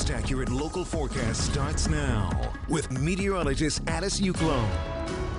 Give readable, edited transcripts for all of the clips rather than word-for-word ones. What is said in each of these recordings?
most accurate local forecast starts now with meteorologist Juklo.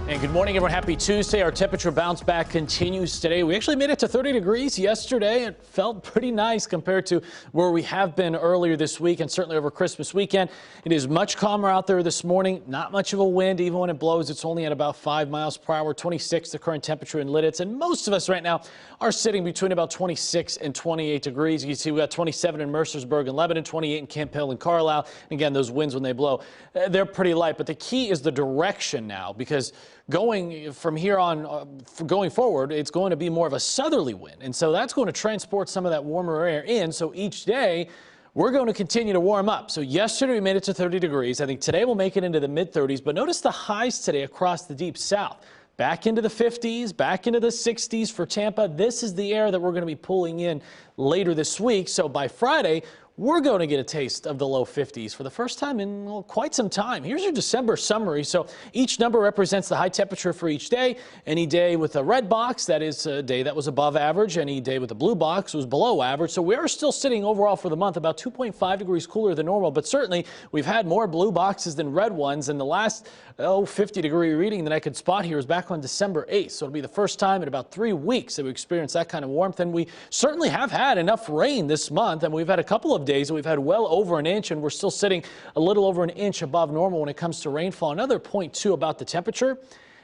And good morning, everyone. Happy Tuesday. Our temperature bounce back continues today. We actually made it to 30 degrees yesterday. It felt pretty nice compared to where we have been earlier this week and certainly over Christmas weekend. It is much calmer out there this morning. Not much of a wind. Even when it blows, it's only at about 5 miles per hour. 26 the current temperature in Lidditz. And most of us right now are sitting between about 26 and 28 degrees. You can see we got 27 in Mercersburg and Lebanon, 28 in Camp Hill and Carlisle. And again, those winds when they blow, they're pretty light. But the key is the direction now, because going from here on, going forward, it's going to be more of a southerly wind. And so that's going to transport some of that warmer air in. So each day, we're going to continue to warm up. So yesterday we made it to 30 degrees. I think today we'll make it into the mid-30s. But notice the highs today across the deep south. Back into the 50s, back into the 60s for Tampa. This is the air that we're going to be pulling in later this week. So by Friday, we're going to get a taste of the low 50s for the first time in quite some time. Here's your December summary. So each number represents the high temperature for each day. Any day with a red box, that is a day that was above average. Any day with a blue box was below average. So we are still sitting overall for the month about 2.5 degrees cooler than normal. But certainly we've had more blue boxes than red ones. And the last 50-degree reading that I could spot here was back on December 8th. So it'll be the first time in about 3 weeks that we experienced that kind of warmth. And we certainly have had enough rain this month. And we've had a couple of days we've had well over an inch, and we're still sitting a little over an inch above normal when it comes to rainfall. Another point, too, about the temperature,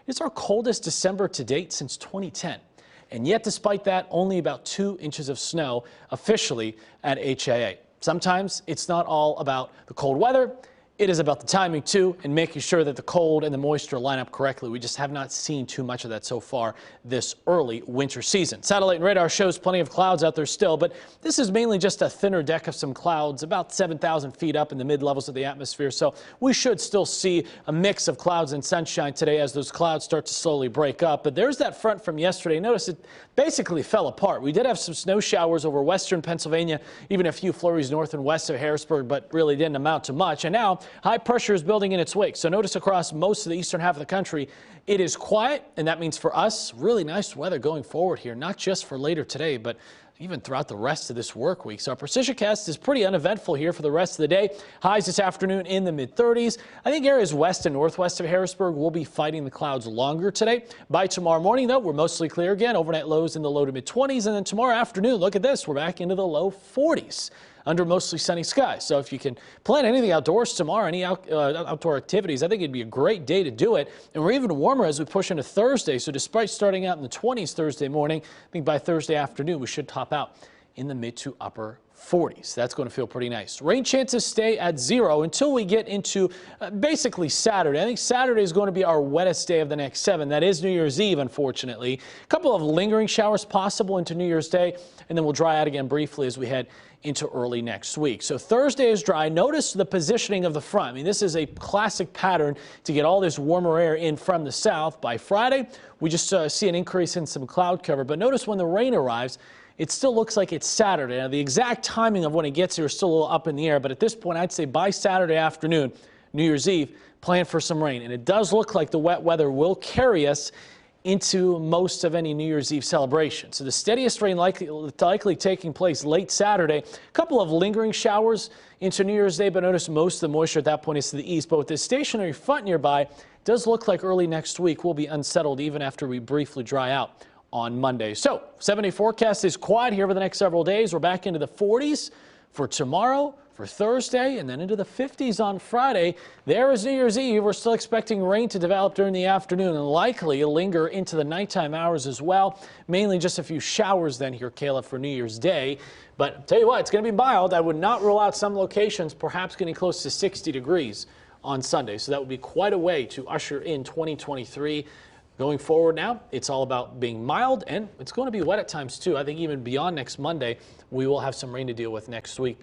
it's our coldest December to date since 2010. And yet, despite that, only about 2 inches of snow officially at HAA. Sometimes it's not all about the cold weather. It is about the timing, too, and making sure that the cold and the moisture line up correctly. We just have not seen too much of that so far this early winter season. Satellite and radar shows plenty of clouds out there still, but this is mainly just a thinner deck of some clouds about 7,000 feet up in the mid-levels of the atmosphere. So we should still see a mix of clouds and sunshine today as those clouds start to slowly break up. But there's that front from yesterday. Notice it basically fell apart. We did have some snow showers over western Pennsylvania, even a few flurries north and west of Harrisburg, but really didn't amount to much. And now high pressure is building in its wake. So notice across most of the eastern half of the country, it is quiet. And that means for us, really nice weather going forward here, not just for later today, but even throughout the rest of this work week. So our PrecisionCast is pretty uneventful here for the rest of the day. Highs this afternoon in the mid-30s. I think areas west and northwest of Harrisburg will be fighting the clouds longer today. By tomorrow morning, though, we're mostly clear again. Overnight lows in the low to mid-20s. And then tomorrow afternoon, look at this, we're back into the low 40s. Under mostly sunny skies. So if you can plan anything outdoors tomorrow, any outdoor activities, I think it'd be a great day to do it. And we're even warmer as we push into Thursday. So despite starting out in the 20s Thursday morning, I think by Thursday afternoon, we should top out in the mid to upper 40s. That's going to feel pretty nice. Rain chances stay at 0 until we get into basically Saturday. I think Saturday is going to be our wettest day of the next 7. That is New Year's Eve, unfortunately. A couple of lingering showers possible into New Year's Day, and then we'll dry out again briefly as we head into early next week. So Thursday is dry. Notice the positioning of the front. I mean, this is a classic pattern to get all this warmer air in from the south. By Friday, we just see an increase in some cloud cover. But notice when the rain arrives, it still looks like it's Saturday. Now, the exact timing of when it gets here is still a little up in the air, but at this point, I'd say by Saturday afternoon, New Year's Eve, plan for some rain. And it does look like the wet weather will carry us into most of any New Year's Eve celebration. So the steadiest rain likely taking place late Saturday. A couple of lingering showers into New Year's Day, but notice most of the moisture at that point is to the east. But with this stationary front nearby, it does look like early next week will be unsettled even after we briefly dry out on Monday. So 7-day forecast is quiet here for the next several days. We're back into the 40s for tomorrow, for Thursday, and then into the 50s on Friday. There is New Year's Eve. We're still expecting rain to develop during the afternoon and likely linger into the nighttime hours as well. Mainly just a few showers then here, Kayla, for New Year's Day. But I'll tell you what, it's going to be mild. I would not rule out some locations perhaps getting close to 60 degrees on Sunday. So that would be quite a way to usher in 2023. Going forward now, it's all about being mild, and it's going to be wet at times too. I think even beyond next Monday, we will have some rain to deal with next week.